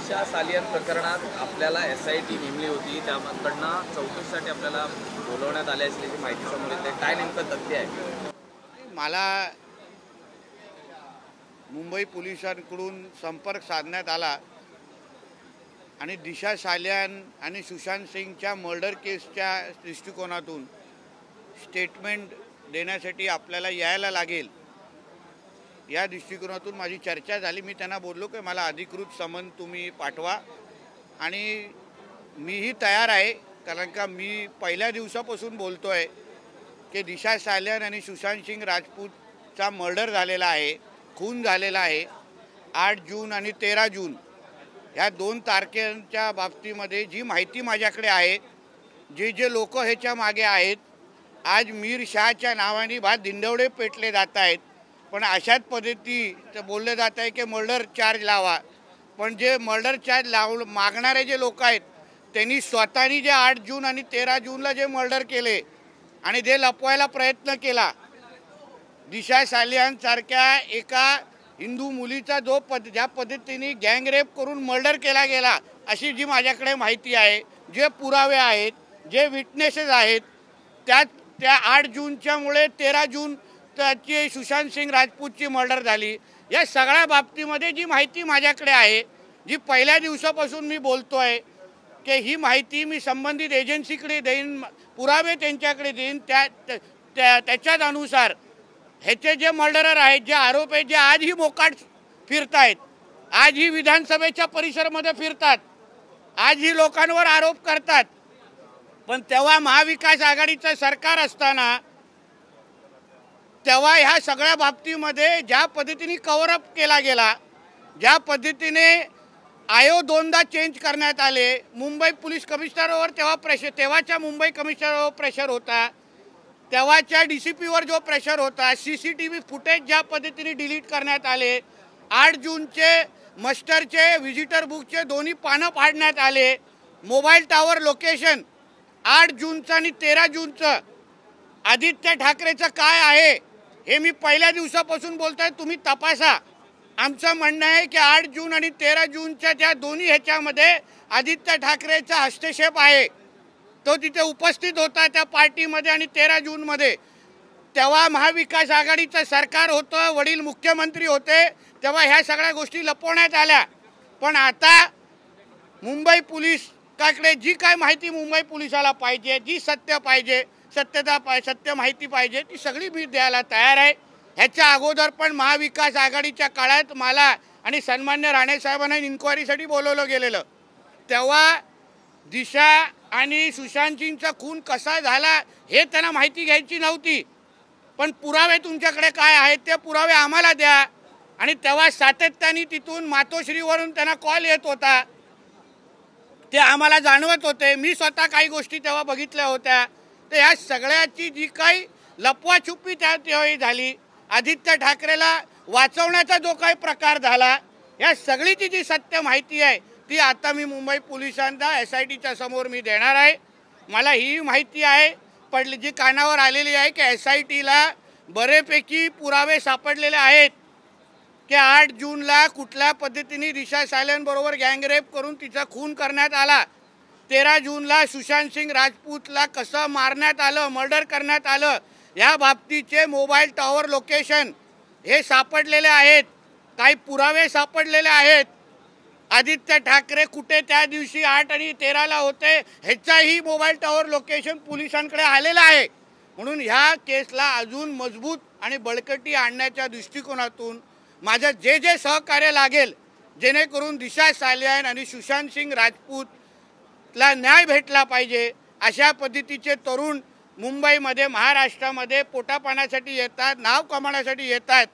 दिशा सालियन प्रकरणात आपल्याला SIT नेमली होती, त्याकडनं चौकशीसाठी आपल्याला बोलवण्यात आले असल्याची माहिती समोर येते. काय नेमकं तथ्य आहे? मला मुंबई पोलिसांकडून संपर्क साधण्यात आला आणि दिशा सालियन आणि सुशांत सिंगच्या मर्डर केसच्या दृष्टिकोनातून स्टेटमेंट देण्यासाठी आपल्याला यायला लागेल या दृष्टिकोनातून माझी चर्चा झाली. मी त्यांना बोललो की मला अधिकृत समन तुम्ही पाठवा आणि मीही तयार आहे, कारण का मी पहिल्या दिवसापासून बोलतो आहे की दिशा सालियन आणि सुशांत सिंग राजपूतचा मर्डर झालेला आहे, खून झालेला आहे. 8 जून आणि 13 जून ह्या 2 तारखेच्या बाबतीमध्ये जी माहिती माझ्याकडे आहे, जे लोक ह्याच्या मागे आहेत, आज मीर शाहच्या नावाने दिंडवडे पेटले जात आहेत. पण अशाच पद्धतीचं बोलले जात आहे की मर्डर चार्ज लावा. पण जे मर्डर चार्ज मागणारे जे लोक आहेत त्यांनी स्वतःनी जे 8 जून आणि 13 जूनला जे मर्डर केले आणि ते लपवायला प्रयत्न केला, दिशा सालियन सारख्या एका हिंदू मुलीचा ज्या पद्धतीने गँगरेप करून मर्डर केला गेला, अशी जी माझ्याकडे माहिती आहे, जे पुरावे आहेत, जे विटनेसेस आहेत, त्या 8 जूनच्यामुळे 13 जून त्याची सुशांत सिंग राजपूतची मर्डर झाली. या सगळ्या बाबतीमध्ये जी माहिती माझ्याकडे आहे, जी पहिल्या दिवसापासून मी बोलतो आहे की ही माहिती मी संबंधित एजन्सीकडे देईन, पुरावे त्यांच्याकडे देईन. त्याच्याच अनुसार ह्याचे जे मर्डरर आहेत, जे आरोप आहेत, जे आजही मोकाट फिरत आहेत, आजही विधानसभेच्या परिसरामध्ये फिरतात, आजही लोकांवर आरोप करतात, पण तेव्हा महाविकास आघाडीचं सरकार असताना तेव्हा ह्या सगळ्या बाबतीमध्ये ज्या पद्धतीने कव्हरअप केला गेला, ज्या पद्धतीने आयोग 2दा चेंज करण्यात आले, मुंबई पोलीस कमिशनरवर तेव्हाच्या मुंबई कमिशनरवर प्रेशर होता, तेव्हाच्या DCPवर जो प्रेशर होता, CCTV फुटेज ज्या पद्धतीने डिलीट करण्यात आले, 8 जूनचे मस्टरचे व्हिजिटर बुकचे दोन्ही पानं पाडण्यात आले, मोबाईल टावर लोकेशन 8 जूनचं आणि 13 जूनचं आदित्य ठाकरेचं काय आहे हे मी पहिल्या दिवसापासून बोलतोय, तुम्ही तपासा. आमचं म्हणणं आहे की 8 जून आणि 13 जूनच्या त्या दोन्ही ह्याच्यामध्ये आदित्य ठाकरेचा हस्तक्षेप आहे. तो तिथे उपस्थित होता त्या पार्टीमध्ये आणि 13 जूनमध्ये तेव्हा महाविकास आघाडीचं सरकार होतं, वडील मुख्यमंत्री होते, तेव्हा ह्या सगळ्या गोष्टी लपवण्यात आल्या. पण आता मुंबई पोलिसाकडे जी काय माहिती मुंबई पोलिसाला पाहिजे, जी सत्य पाहिजे, सत्य माहिती पाहिजे, ती सगळी मी द्यायला तयार आहे. ह्याच्या अगोदर पण महाविकास आघाडीच्या काळात मला आणि सन्मान्य राणे साहेबांना इन्क्वायरीसाठी बोलवलं गेलेलं, तेव्हा दिशा आणि सुशांत सिंगचा खून कसा झाला हे त्यांना माहिती घ्यायची नव्हती. पण पुरावे तुमच्याकडे काय आहेत ते पुरावे आम्हाला द्या. आणि तेव्हा सातत्याने तिथून मातोश्रीवरून त्यांना कॉल येत होता, ते आम्हाला जाणवत होते. मी स्वतः काही गोष्टी तेव्हा बघितल्या होत्या. तर या सगळ्याची जी काही लपवाछुपी त्यावेळी झाली, आदित्य ठाकरेला वाचवण्याचा जो काही प्रकार झाला, या सगळीची जी सत्य माहिती आहे ती आता मी मुंबई पोलिसांना SITच्या समोर मी देणार आहे. मला ही माहिती आहे पडली, जी कानावर आलेली आहे की SITला बरेपैकी पुरावे सापडलेले आहेत की 8 जूनला कुठल्या पद्धतीने दिशा सालियन बरोबर गँगरेप करून तिचा खून करण्यात आला, 13 जूनला सुशांत सिंग राजपूतला कसं मारण्यात आलं, मर्डर करण्यात आलं, या बाबतीचे मोबाईल टॉवर लोकेशन हे सापडलेले आहेत. काही पुरावे सापडलेले आहेत. आदित्य ठाकरे कुठे त्या दिवशी 8 आणि 13ला होते ह्याचाही मोबाईल टॉवर लोकेशन पोलिसांकडे आलेलं आहे. म्हणून ह्या केसला अजून मजबूत आणि बळकटी आणण्याच्या दृष्टिकोनातून माझं जे सहकार्य लागेल, जेणेकरून दिशा सालियन आणि सुशांत सिंग राजपूतला न्याय भेटला पाहिजे, अशा पद्धतीचे तरुण मुंबईमध्ये, महाराष्ट्रामध्ये पोटापाण्यासाठी येतात, नाव कमावण्यासाठी येतात.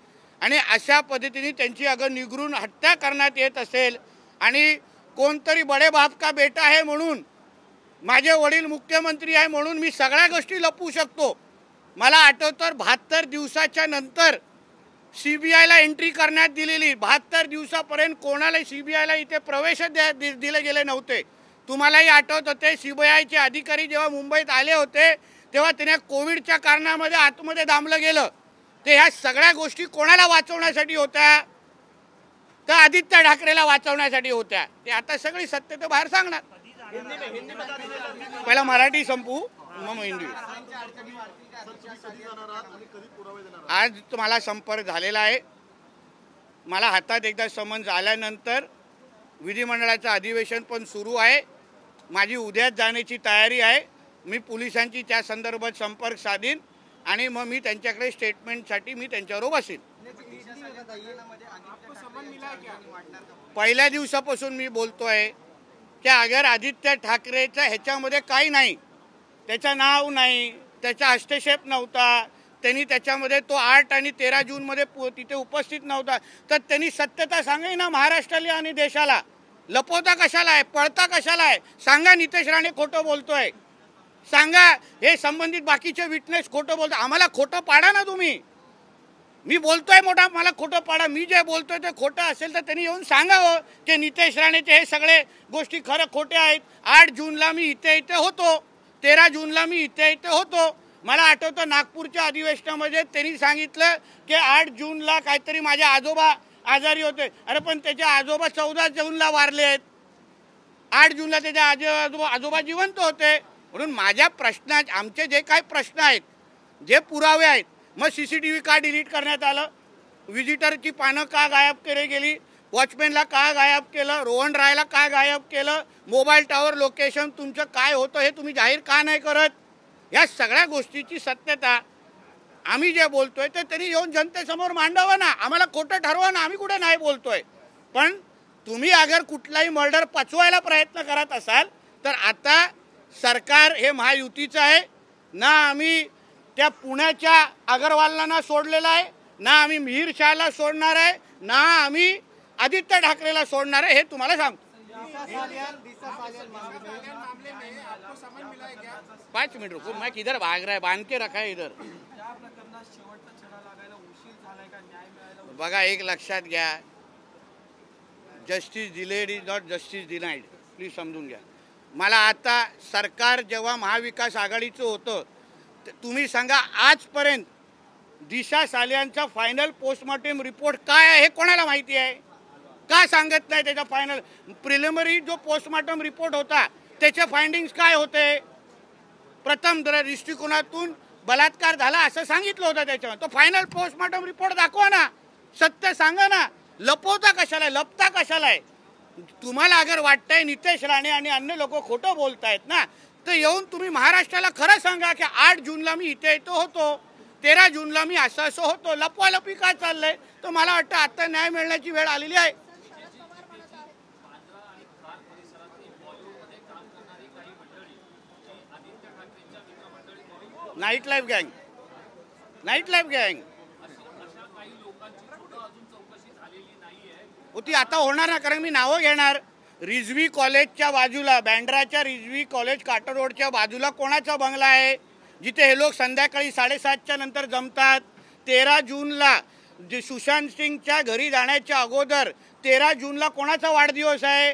आणि अशा पद्धतीने त्यांची अगर निगरून हत्या करण्यात येत असेल आणि कोणतरी बडे बाप का बेटा आहे म्हणून, माझे वडील मुख्यमंत्री आहे म्हणून मी सगळ्या गोष्टी लपवू शकतो. मला आठवतं 72 दिवसाच्या नंतर CBIला एंट्री करण्यात दिलेली, 72 दिवसापर्यंत कोणाला CBIला इथे प्रवेश दिले गेले नव्हते. तुम्हालाही आठवत होते CBIचे अधिकारी जेव्हा मुंबईत आले होते तेव्हा त्यांना कोविडच्या कारणामध्ये आतमध्ये दामलं गेलं. ते ह्या सगळ्या गोष्टी कोणाला वाचवण्यासाठी होत्या? तर आदित्य ठाकरेला वाचवण्यासाठी होत्या. ते आता सगळी सत्य तर बाहेर सांगणार. पहिला मराठी संपू मग हिंदी. आज तुम्हाला संपर्क झालेला आहे. मला हातात एकदा समन्स आल्यानंतर विधिमंडळाचं अधिवेशन पण सुरू आहे. माझी उद्याच जाण्याची तयारी आहे. मी पोलिसांची त्या संदर्भात संपर्क साधीन आणि मग मी त्यांच्याकडे स्टेटमेंटसाठी मी त्यांच्याबरोबर बसेन. पहिल्या दिवसापासून मी बोलतोय की अगर आदित्य ठाकरेच्या ह्याच्यामध्ये काही नाही, त्याचं नाव नाही, त्याचा हस्तक्षेप नव्हता, त्यांनी त्याच्यामध्ये तो 8 आणि 13 जूनमध्ये तिथे उपस्थित नव्हता, तर त्यांनी सत्यता सांगाय ना महाराष्ट्राला आणि देशाला. लपवता कशाला आहे, पळता कशाला आहे? सांगा नितेश राणे खोटं बोलतोय, सांगा हे संबंधित बाकीचे विटनेस खोटं बोलतो. आम्हाला खोटं पाडा ना तुम्ही. मी बोलतोय मोठा, मला खोटं पाडा. मी जे बोलतोय ते खोटं असेल तर त्यांनी येऊन सांगावं की नितेश राणेचे हे सगळे गोष्टी खरं खोटे आहेत. 8 जूनला मी इथे होतो, 13 जूनला मी इथे होतो. मला आठवतं नागपूरच्या अधिवेशनामध्ये त्यांनी सांगितलं की 8 जूनला काहीतरी माझे आजोबा आजारी होते. अरे पण त्याचे आजोबा 14 जूनला वारले आहेत. 8 जूनला त्याचे आजोबा जिवंत होते. म्हणून माझ्या प्रश्नात आमचे जे काही प्रश्न आहेत, जे पुरावे आहेत, मग CCTV का डिलीट करण्यात आलं, विजिटरची पानं का गायब केली गेली, वॉचमॅनला का गायब केलं, रोहन रायला का गायब केलं, मोबाईल टॉवर लोकेशन तुमचं काय होतं हे तुम्ही जाहीर का नाही करत. या सगळ्या गोष्टीची सत्यता आम्ही जे बोलतोय ते त्यांनी येऊन जनतेसमोर मांडावं ना. आम्हाला खोटं ठरवा ना, आम्ही कुठे नाही बोलतोय. पण तुम्ही अगर कुठलाही मर्डर पचवायला प्रयत्न करत असाल तर आता सरकार हे महायुतीचं आहे ना. आम्ही त्या पुण्याच्या अगरवालला सोडलेलं आहे ना, आम्ही मिहीर शहाला सोडणार आहे ना, आम्ही आदित्य ठाकरेला सोडणार आहे. हे तुम्हाला सांगतो. 5 मिनट रुको, मैं किधर भाग रहा है, बांध के रखा है इधर. बघा एक लक्षात घ्या, justice delayed is not justice denied. Please समजून घ्या. मला आता सरकार जेव्हा महाविकास आघाडीचं होतं, तुम्ही सांगा आजपर्यंत दिशा सालियांचा फायनल पोस्टमॉर्टम रिपोर्ट काय आहे हे कोणाला माहिती आहे? का सांगत नाही त्याचा फायनल? प्रिलिमिनरी जो पोस्टमॉर्टम रिपोर्ट होता त्याचे फाइंडिंग्स काय होते? प्रथम दृष्टिकोनातून बलात्कार झाला असं सांगितलं होतं त्याच्यावर. तो फायनल पोस्टमॉर्टम रिपोर्ट दाखवा ना, सत्य सांगा ना. लपवता कशाला, लपता कशाला आहे? तुम्हाला अगर वाटतंय नितेश राणे आणि अन्य लोक खोटं बोलतायत ना, तर येऊन तुम्ही महाराष्ट्राला खरं सांगा की 8 जूनला मी इथे होतो, 13 जूनला मी असं होतो. लपवालपी काय चाललंय? तर मला वाटतं आता न्याय मिळण्याची वेळ आलेली आहे. नाईट लाईफ गँग होती, आता होणार ना. कारण मी नावं घेणार. रिझवी कॉलेजच्या बाजूला, बँड्राच्या रिझवी कॉलेज काटर रोडच्या बाजूला कोणाचा बंगला आहे जिथे हे लोक संध्याकाळी 7:30च्या नंतर जमतात? 13 जूनला सुशांत सिंगच्या घरी जाण्याच्या अगोदर 13 जूनला कोणाचा वाढदिवस आहे?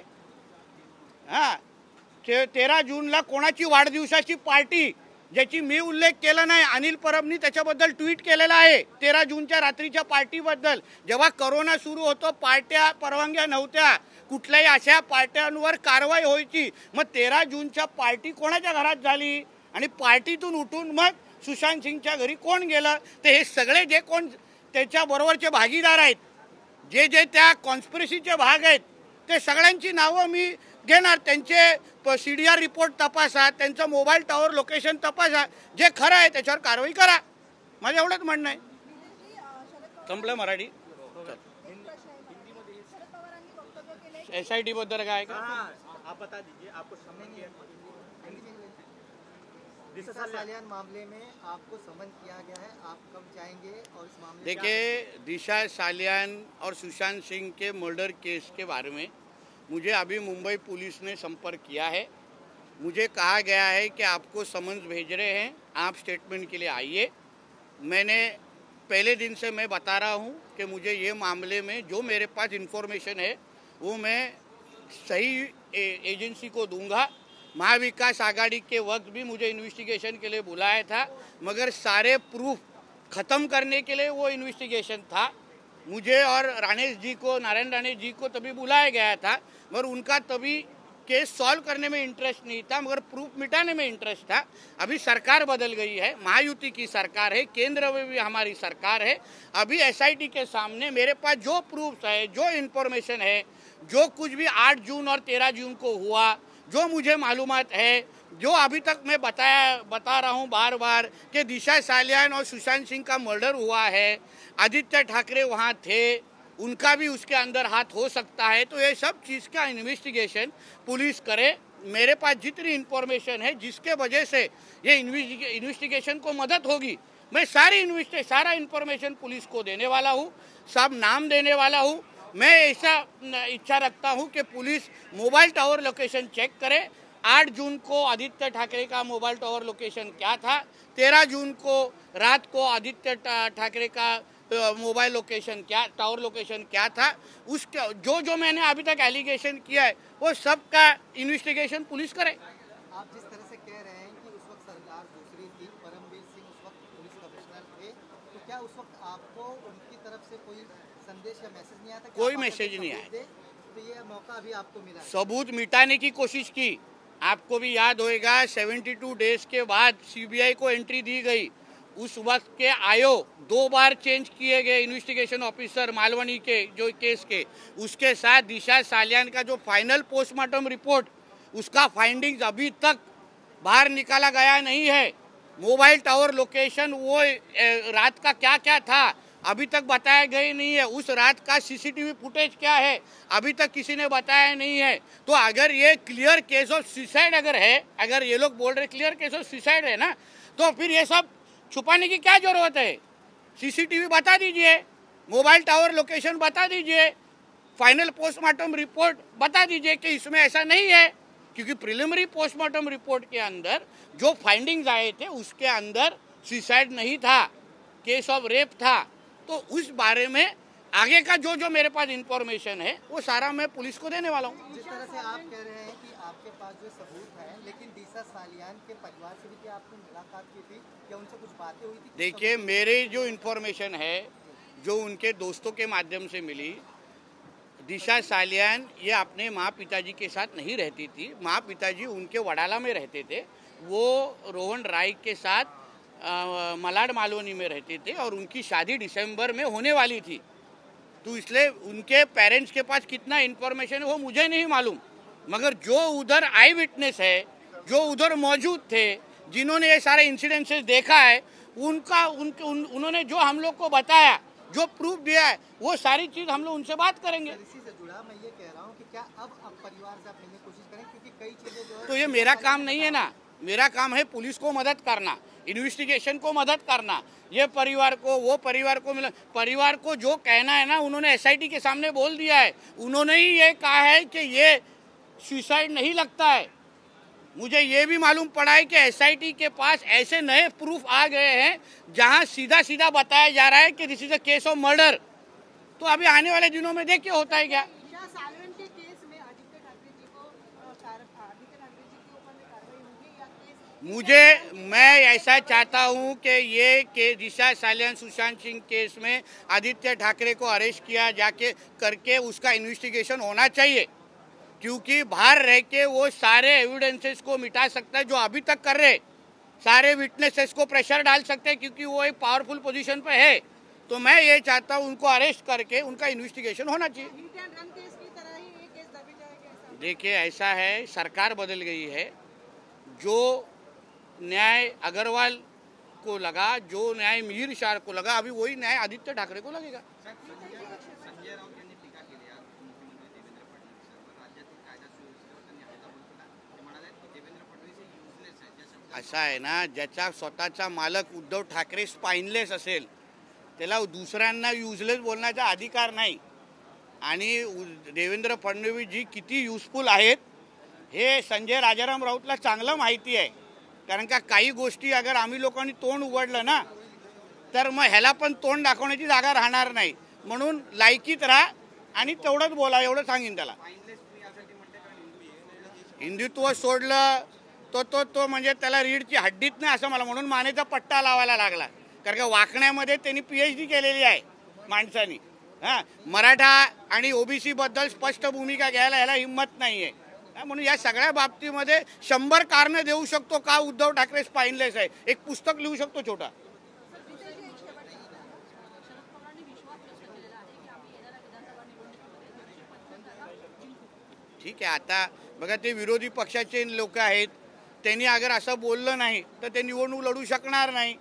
13 जूनला कोणाची वाढदिवसाची पार्टी ज्याची मी उल्लेख केला नाही, अनिल परबनी त्याच्याबद्दल ट्विट केलेला आहे 13 जूनच्या रात्रीच्या पार्टीबद्दल. जेव्हा करोना सुरू होतो, पार्ट्या परवानग्या नव्हत्या, कुठल्याही अशा पार्ट्यांवर कारवाई व्हायची. मग 13 जूनच्या पार्टी कोणाच्या घरात झाली आणि पार्टीतून उठून मग सुशांत सिंगच्या घरी कोण गेलं? तर हे सगळे जे कोण त्याच्याबरोबरचे भागीदार आहेत, जे जे त्या कॉन्स्पिरसीचे भाग आहेत, ते सगळ्यांची नावं मी घेणार. त्यांचे CDR रिपोर्ट तपासा, त्यांचं मोबाईल टॉवर लोकेशन तपासा, जे खरं आहे त्याच्यावर कारवाई करा. माझं एवढंच म्हणणं आहे. संपलं मराठी. SIT बद्दल काय का? आप बता दीजिए, आपको समन किया दिशा सालियान मामले में आपको समन किया गया है, आप कब जाएंगे और इस मामले? देखिए, दिशा सालियान और सुशांत सिंह के मर्डर केस के बारे में मुझे अभी मुंबई पुलिस ने संपर्क किया है. मुझे कहा गया है कि आपको समन्स भेज रहे हैं, आप स्टेटमेंट के लिए आइए. मैंने पहले दिन से मैं बता रहा हूं कि मुझे ये मामले में जो मेरे पास इन्फॉर्मेशन है वो मैं सही एजेंसी को दूंगा. महाविकास आघाड़ी के वक्त भी मुझे इन्वेस्टिगेशन के लिए बुलाया था, मगर सारे प्रूफ ख़त्म करने के लिए वो इन्वेस्टिगेशन था. मुझे और राणेश जी को, नारायण राणेश जी को तभी बुलाया गया था, मगर उनका तभी केस सॉल्व करने में इंटरेस्ट नहीं था, मगर प्रूफ मिटाने में इंटरेस्ट था। अभी सरकार बदल गई है, महायुति की सरकार है, केंद्र में भी हमारी सरकार है। अभी एसआईटी के सामने मेरे पास जो प्रूफ है, जो इन्फॉर्मेशन है, जो कुछ भी 8 जून और 13 जून को हुआ, जो मुझे मालूमात है, जो अभी तक मैं बता रहा हूँ बार बार कि दिशा सालियान और सुशांत सिंह का मर्डर हुआ है, आदित्य ठाकरे वहाँ थे, उनका भी उसके अंदर हाथ हो सकता है। तो ये सब चीज़ का इन्वेस्टिगेशन पुलिस करे। मेरे पास जितनी इन्फॉर्मेशन है जिसके वजह से ये इन्वेस्टिगेशन को मदद होगी, मैं सारा इन्फॉर्मेशन पुलिस को देने वाला हूँ, सब नाम देने वाला हूँ। मैं ऐसा इच्छा रखता हूँ कि police mobile tower location check करे। 8 जून को आदित्य ठाकरे का मोबाइल टावर लोकेशन क्या था, 13 जून को रात को आदित्य ठाकरे का मोबाइल लोकेशन क्या, टावर लोकेशन क्या था, उसका जो मैंने अभी तक एलिगेशन किया है वो सब का इन्वेस्टिगेशन पुलिस करे। आप जिस तरह से कह रहे हैं कि उस वक्त सरकार दूसरी थी, परमवीर सिंह उस वक्त पुलिस कमिश्नर थे, तो क्या उस वक्त आपको उनकी तरफ से कोई संदेश या मैसेज नहीं आता? कोई मैसेज नहीं आया। तो ये मौका अभी आपको मिला, सबूत मिटाने की कोशिश की। आपको भी याद होएगा 72 डेज के बाद सीबीआई को एंट्री दी गई। उस वक्त के आयोग 2 बार चेंज किए गए इन्वेस्टिगेशन ऑफिसर मालवनी के जो केस के, उसके साथ दिशा सालियान का जो फाइनल पोस्टमार्टम रिपोर्ट, उसका फाइंडिंग्स अभी तक बाहर निकाला गया नहीं है। मोबाइल टावर लोकेशन वो रात का क्या क्या था अभी तक बताया गया नहीं है। उस रात का सीसीटीवी फुटेज क्या है अभी तक किसी ने बताया नहीं है। तो अगर ये क्लियर केस ऑफ सुसाइड अगर है, अगर ये लोग बोल रहे क्लियर केस ऑफ सुसाइड है ना, तो फिर ये सब छुपाने की क्या जरूरत है? सीसीटीवी बता दीजिए, मोबाइल टावर लोकेशन बता दीजिए, फाइनल पोस्टमार्टम रिपोर्ट बता दीजिए कि इसमें ऐसा नहीं है। क्योंकि प्रिलिमिनरी पोस्टमार्टम रिपोर्ट के अंदर जो फाइंडिंग्स आए थे उसके अंदर सुसाइड नहीं था, केस ऑफ रेप था। तो उस बारे में आगे का जो मेरे पास इंफॉर्मेशन है वो सारा मैं पुलिस को देने वाला हूँ। जिस तरह से आप कह रहे हैं कि आपके पास जो सबूत है, लेकिन दिशा सालियान के परिवार से भी क्या आपने मुलाकात की थी या उनसे कुछ बातें हुई थी? देखिए, मेरे जो इन्फॉर्मेशन है, जो उनके दोस्तों के माध्यम से मिली, दिशा सालियान ये अपने माँ पिताजी के साथ नहीं रहती थी। माँ पिताजी उनके वडाला में रहते थे, वो रोहन राय के साथ मलाड मालवनी में रहते थे और उनकी शादी दिसंबर में होने वाली थी। तो इसलिए उनके पेरेंट्स के पास कितना इन्फॉर्मेशन है वो मुझे नहीं मालूम, मगर जो उधर आई विटनेस है, जो उधर मौजूद थे, जिन्होंने ये सारे इंसिडेंसेस देखा है, उन्होंने जो हम लोग को बताया, जो प्रूफ दिया है, वो सारी चीज़ हम लोग उनसे बात करेंगे। इसी से जुड़ा मैं ये कह रहा हूँ कि क्या अब परिवार से आप मिलने की कोशिश करें, क्योंकि कई चीजें जो है तो ये मेरा काम नहीं है ना, मेरा काम है पुलिस को मदद करना, इन्वेस्टिगेशन को मदद करना। ये परिवार को, वो परिवार को मिला, परिवार को जो कहना है ना, उन्होंने एसआईटी के सामने बोल दिया है। उन्होंने ही ये कहा है कि ये सुसाइड नहीं लगता है। मुझे ये भी मालूम पड़ा है कि एसआईटी के पास ऐसे नए प्रूफ आ गए हैं जहां सीधा सीधा बताया जा रहा है कि this is a case of murder. तो अभी आने वाले दिनों में देखिए होता है क्या। सालियान के केस में आदित्य ठाकरे जी के ऊपर में कार्रवाई होगी या केस? मैं ऐसा चाहता हूं कि ये के दिशा सालियान सुशांत सिंह केस में आदित्य ठाकरे को अरेस्ट किया जाके करके उसका इन्वेस्टिगेशन होना चाहिए, क्योंकि बाहर रह के वो सारे एविडेंसेस को मिटा सकता है जो अभी तक कर रहे, सारे विटनेसेस को प्रेशर डाल सकते हैं, क्योंकि वो एक पावरफुल पोजीशन पे है। तो मैं ये चाहता हूँ उनको अरेस्ट करके उनका इन्वेस्टिगेशन होना चाहिए। केस की तरह ही ये केस दबी जाएगा? देखिए, ऐसा है, सरकार बदल गई है। जो न्याय अग्रवाल को लगा, जो न्याय मिहिर शाह को लगा, अभी वही न्याय आदित्य ठाकरे को लगेगा। संजय राऊत यांनी टीका केली आज मुख्यमंत्री देवेंद्र फडणवीसांवर. राज्यातील कायदा सुव्यवस्थेवर त्यांनी हल्ला बोलला. ते म्हणाले की देवेंद्र फडणवीस हे युजलेस आहेत. ज्या शब्दात असा आहे ना, ज्याचा स्वतःचा मालक उद्धव ठाकरे स्पाइनलेस असेल त्याला दुसऱ्यांना युजलेस बोलण्याचा अधिकार नाही। आणि देवेंद्र फडणवीस जी किती युजफुल आहेत हे संजय राजाराम राऊतला चांगलं माहिती आहे। कारण का काही गोष्टी अगर आम्ही लोकांनी तोंड उघडलं ना तर मग ह्याला पण तोंड दाखवण्याची जागा राहणार नाही। म्हणून लायकीत राहा आणि तेवढंच बोला, एवढं सांगेन त्याला। हिंदुत्व सोडलं तो म्हणजे त्याला रीडची हड्डीत नाही असं मला, म्हणून मानेचा पट्टा लावायला लागला। कारण का वाकण्यामध्ये त्यांनी PhD केलेली आहे माणसानी। हां, मराठा आणि ओबीसी बद्दल स्पष्ट भूमिका घ्यायला याला हिंमत नाही आहे. म्हणून या सगळ्या बाबतीमध्ये 100 कारणं देऊ शकतो का उद्धव ठाकरे स्पाइनलेस आहे. एक पुस्तक लिहू शकतो छोटा. ठीक आहे, आता बघा ते विरोधी पक्षाचे लोक आहेत, त्यांनी अगर असं बोललं नाही तर ते निवडणूक लढू शकणार नाही.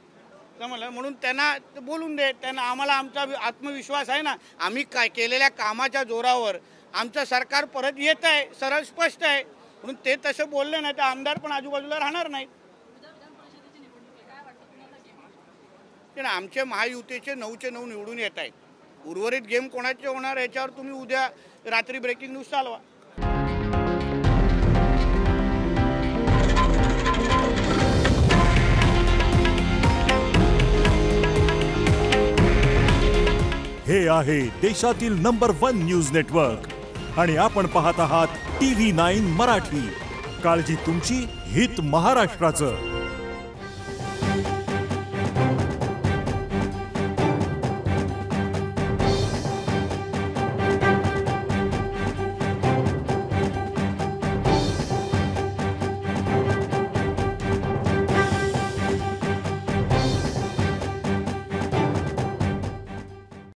समजलं, म्हणून त्यांना बोलून दे. त्यांना आम्हाला आमचा आत्मविश्वास आहे ना, आम्ही काय केलेल्या कामाच्या जोरावर आमचं सरकार परत येत आहे, सरळ स्पष्ट आहे. म्हणून ते तसं बोलले नाही तर आमदार पण आजूबाजूला राहणार नाहीत. आमचे महायुतीचे 9चे 9 निवडून येत आहेत. उर्वरित गेम कोणाचे होणार याच्यावर तुम्ही उद्या रात्री ब्रेकिंग न्यूज चालवा. हे आहे देशातील नंबर 1 न्यूज नेटवर्क आणि आपण पाहत आहात TV9 मराठी. काळजी तुमची, हित महाराष्ट्राचं.